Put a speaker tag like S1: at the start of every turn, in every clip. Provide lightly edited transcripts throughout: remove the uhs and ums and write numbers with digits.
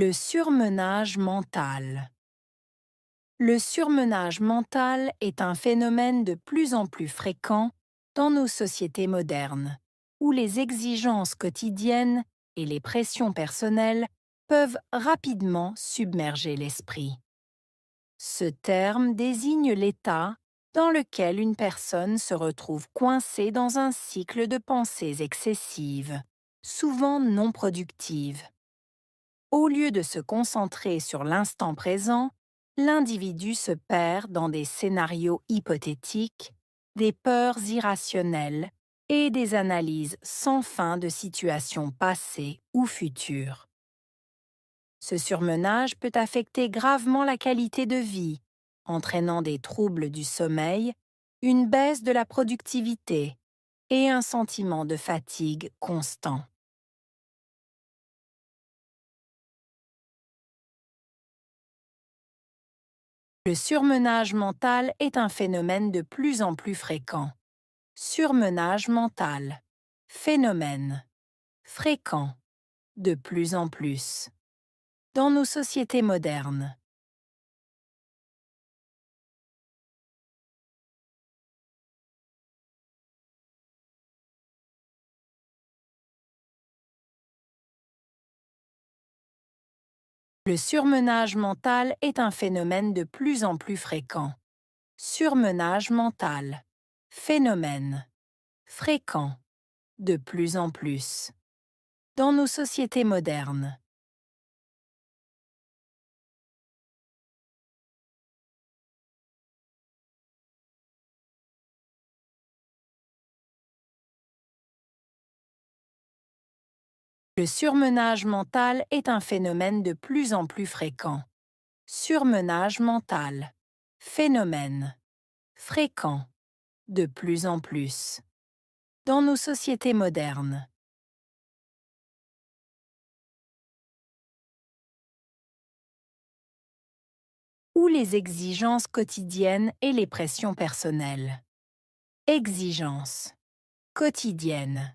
S1: Le surmenage mental. Le surmenage mental est un phénomène de plus en plus fréquent dans nos sociétés modernes, où les exigences quotidiennes et les pressions personnelles peuvent rapidement submerger l'esprit. Ce terme désigne l'état dans lequel une personne se retrouve coincée dans un cycle de pensées excessives, souvent non productives. Au lieu de se concentrer sur l'instant présent, l'individu se perd dans des scénarios hypothétiques, des peurs irrationnelles et des analyses sans fin de situations passées ou futures. Ce surmenage peut affecter gravement la qualité de vie, entraînant des troubles du sommeil, une baisse de la productivité et un sentiment de fatigue constant. Le surmenage mental est un phénomène de plus en plus fréquent. Surmenage mental. Phénomène. Fréquent. De plus en plus. Dans nos sociétés modernes. Le surmenage mental est un phénomène de plus en plus fréquent. Surmenage mental. Phénomène. Fréquent. De plus en plus. Dans nos sociétés modernes. Le surmenage mental est un phénomène de plus en plus fréquent. Surmenage mental. Phénomène. Fréquent. De plus en plus. Dans nos sociétés modernes. Ou les exigences quotidiennes et les pressions personnelles. Exigences. Quotidiennes.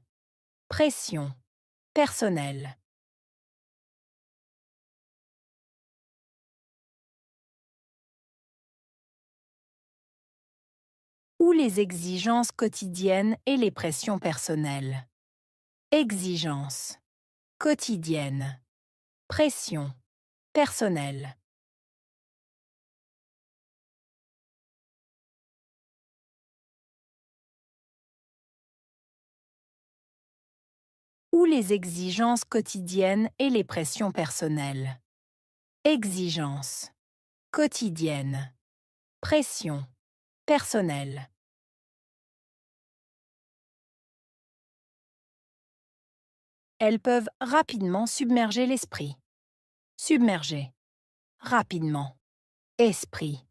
S1: Pression. Personnelle. Ou les exigences quotidiennes et les pressions personnelles. Exigences. Quotidiennes. Pression. Personnelle. Ou les exigences quotidiennes et les pressions personnelles. Exigences. Quotidiennes. Pression. Personnelle. Elles peuvent rapidement submerger l'esprit. Submerger. Rapidement. Esprit.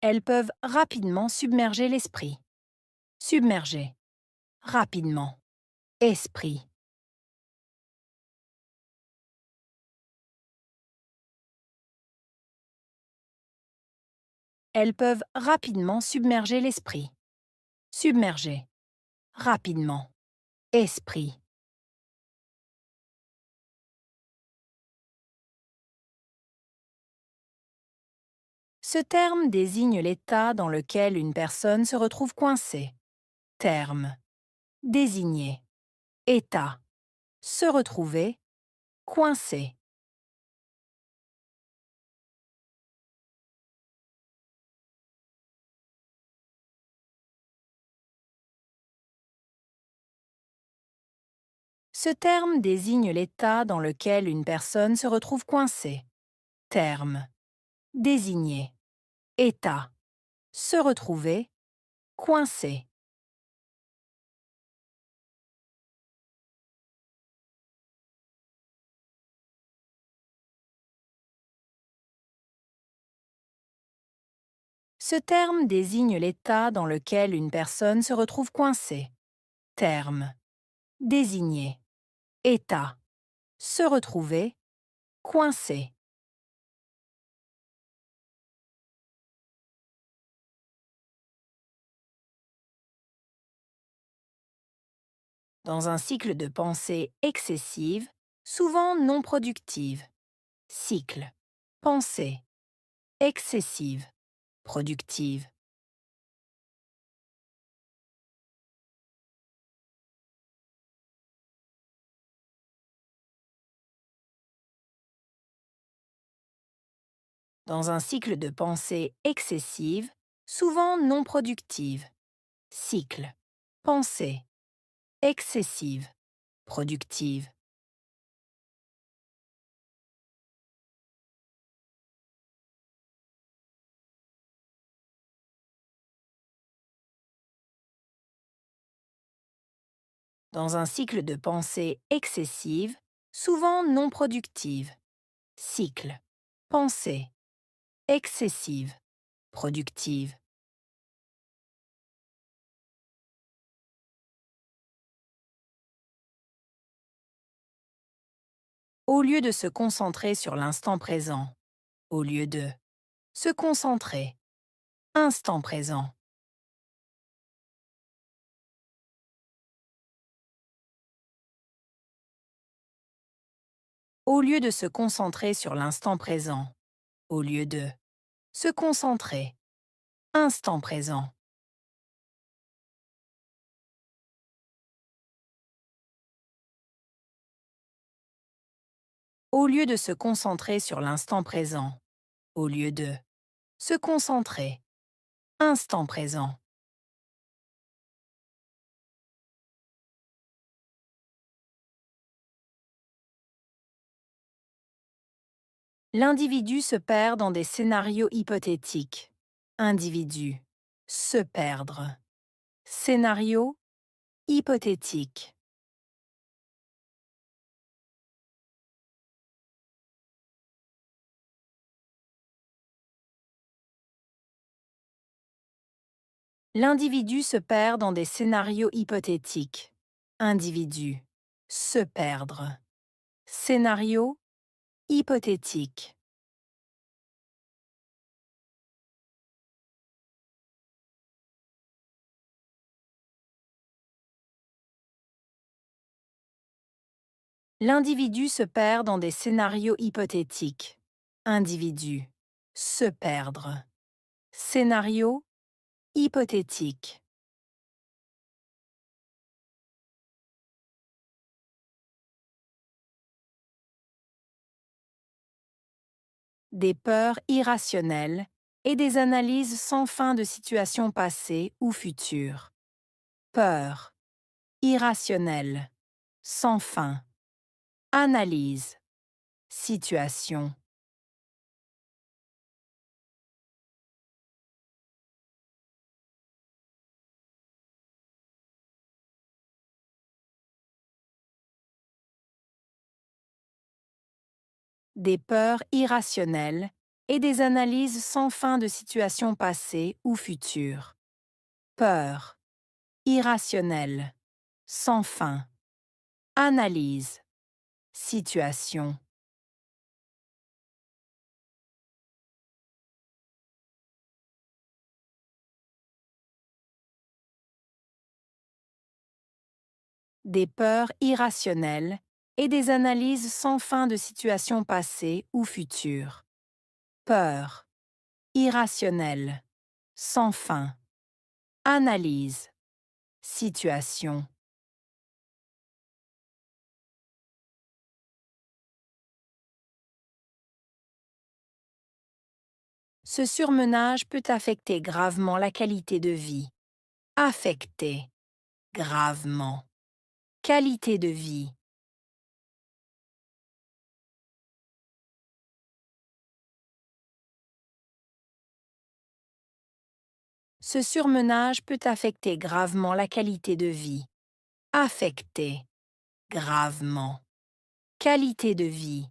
S1: Elles peuvent rapidement submerger l'esprit. Submerger. Rapidement. Esprit. Elles peuvent rapidement submerger l'esprit. Submerger. Rapidement. Esprit. Ce terme désigne l'état dans lequel une personne se retrouve coincée. Terme. Désigner. État. Se retrouver. Coincé. Ce terme désigne l'état dans lequel une personne se retrouve coincée. Terme. Désigner. État. Se retrouver. Coincé. Ce terme désigne l'état dans lequel une personne se retrouve coincée. Terme. Désigner. État. Se retrouver. Coincé. dans un cycle de pensée excessive, souvent non productive. Cycle. Pensée. Excessive. Productive. Dans un cycle de pensée excessive, souvent non productive. Cycle. Pensée. Excessive. Productive. Dans un cycle de pensée excessive, souvent non productive. Cycle. Pensée. Excessive. Productive. Au lieu de se concentrer sur l'instant présent. Au lieu de se concentrer. Instant présent. Au lieu de se concentrer sur l'instant présent. Au lieu de se concentrer. Instant présent. Au lieu de se concentrer sur l'instant présent. Au lieu de se concentrer. Instant présent. L'individu se perd dans des scénarios hypothétiques. Individu. Se perdre. Scénario. Hypothétique. L'individu se perd dans des scénarios hypothétiques. Individu. Se perdre. Scénario. Hypothétique. L'individu se perd dans des scénarios hypothétiques. Individu. Se perdre. Scénario. Hypothétique. Des peurs irrationnelles et des analyses sans fin de situations passées ou futures. Peur. Irrationnelle. Sans fin. Analyse. Situation. Des peurs irrationnelles et des analyses sans fin de situations passées ou futures. Peur. Irrationnelle. Sans fin. Analyse. Situation. Des peurs irrationnelles et des analyses sans fin de situations passées ou futures. Peur. Irrationnelle. Sans fin. Analyse. Situation. Ce surmenage peut affecter gravement la qualité de vie. Affecter. Gravement. Qualité de vie. Ce surmenage peut affecter gravement la qualité de vie. Affecter. Gravement. Qualité de vie.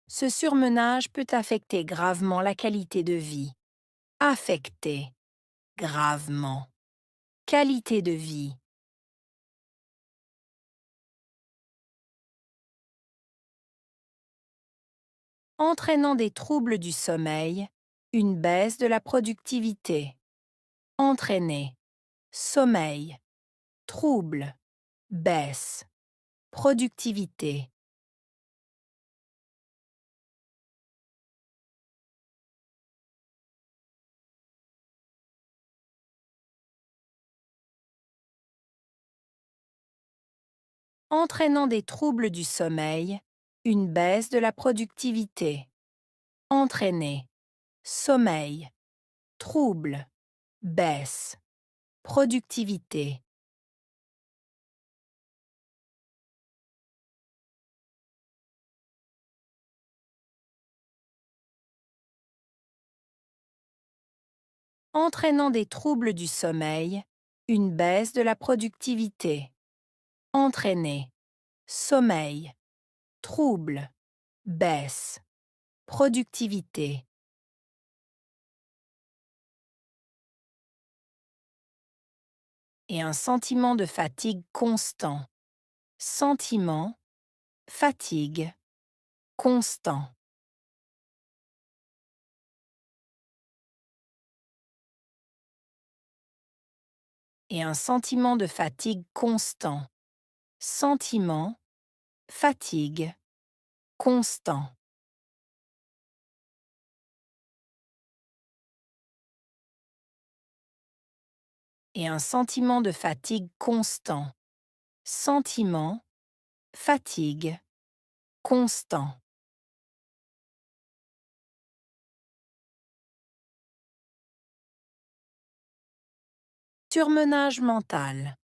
S1: Ce surmenage peut affecter gravement la qualité de vie. Affecter. Gravement. Qualité de vie. entraînant des troubles du sommeil, une baisse de la productivité. Entraîner, sommeil, trouble, baisse, productivité. Entraînant des troubles du sommeil, une baisse de la productivité. Entraîner, sommeil, trouble, baisse, productivité. Entraînant des troubles du sommeil, une baisse de la productivité. Entraîner, sommeil, trouble, baisse, productivité. Et un sentiment de fatigue constant. Sentiment, fatigue, constant. Et un sentiment de fatigue constant. Sentiment, fatigue, constant. Et un sentiment de fatigue constant. Sentiment, fatigue, constant. Surmenage mental.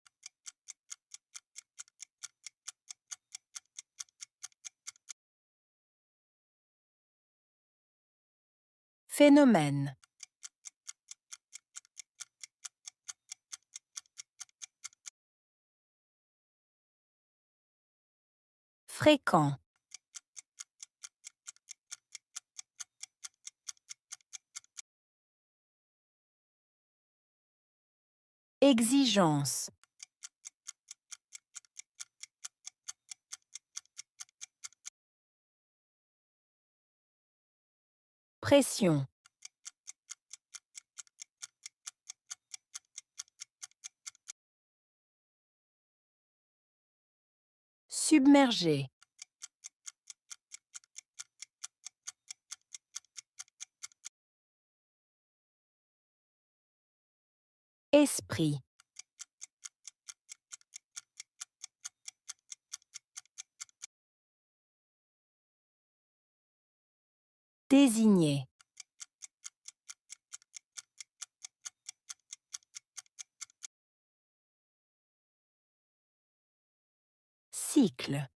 S1: Phénomène. Fréquent. Exigence. Pression. Submerger. Esprit. Désigner. Cycle.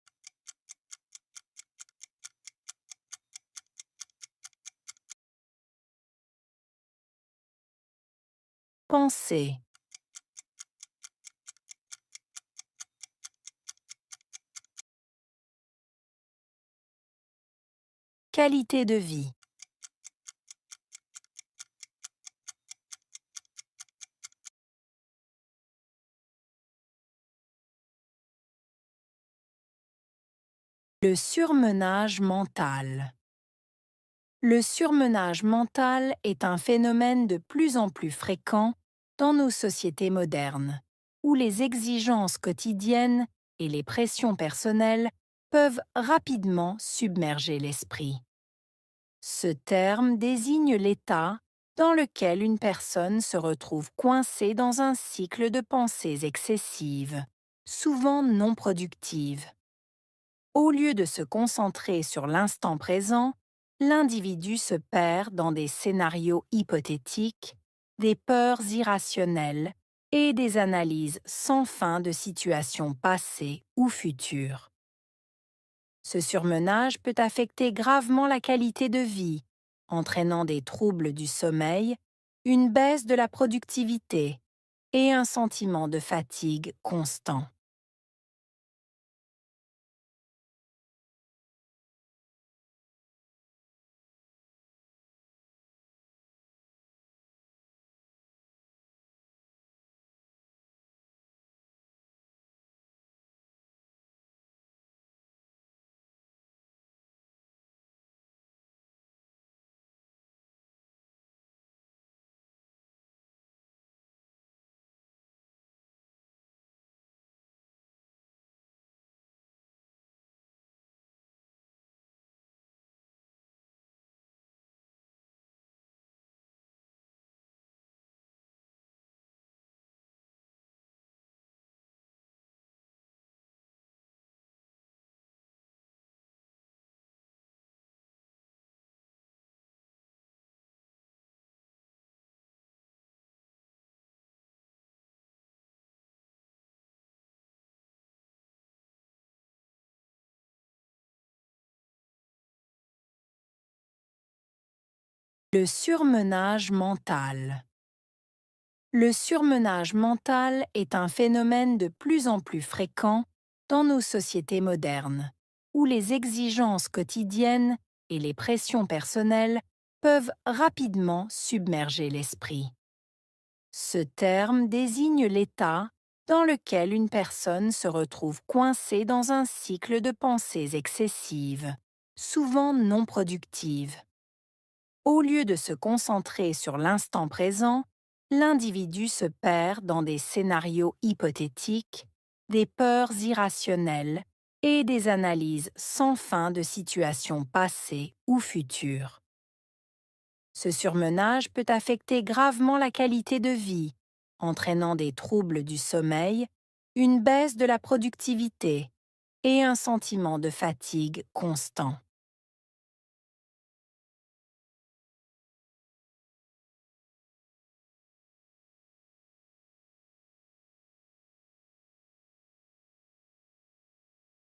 S1: Pensée. Qualité de vie. Le surmenage mental. Le surmenage mental est un phénomène de plus en plus fréquent dans nos sociétés modernes, où les exigences quotidiennes et les pressions personnelles peuvent rapidement submerger l'esprit. Ce terme désigne l'état dans lequel une personne se retrouve coincée dans un cycle de pensées excessives, souvent non productives. Au lieu de se concentrer sur l'instant présent, l'individu se perd dans des scénarios hypothétiques, des peurs irrationnelles et des analyses sans fin de situations passées ou futures. Ce surmenage peut affecter gravement la qualité de vie, entraînant des troubles du sommeil, une baisse de la productivité et un sentiment de fatigue constant. Le surmenage mental. Le surmenage mental est un phénomène de plus en plus fréquent dans nos sociétés modernes, où les exigences quotidiennes et les pressions personnelles peuvent rapidement submerger l'esprit. Ce terme désigne l'état dans lequel une personne se retrouve coincée dans un cycle de pensées excessives, souvent non productives. Au lieu de se concentrer sur l'instant présent, l'individu se perd dans des scénarios hypothétiques, des peurs irrationnelles et des analyses sans fin de situations passées ou futures. Ce surmenage peut affecter gravement la qualité de vie, entraînant des troubles du sommeil, une baisse de la productivité et un sentiment de fatigue constant.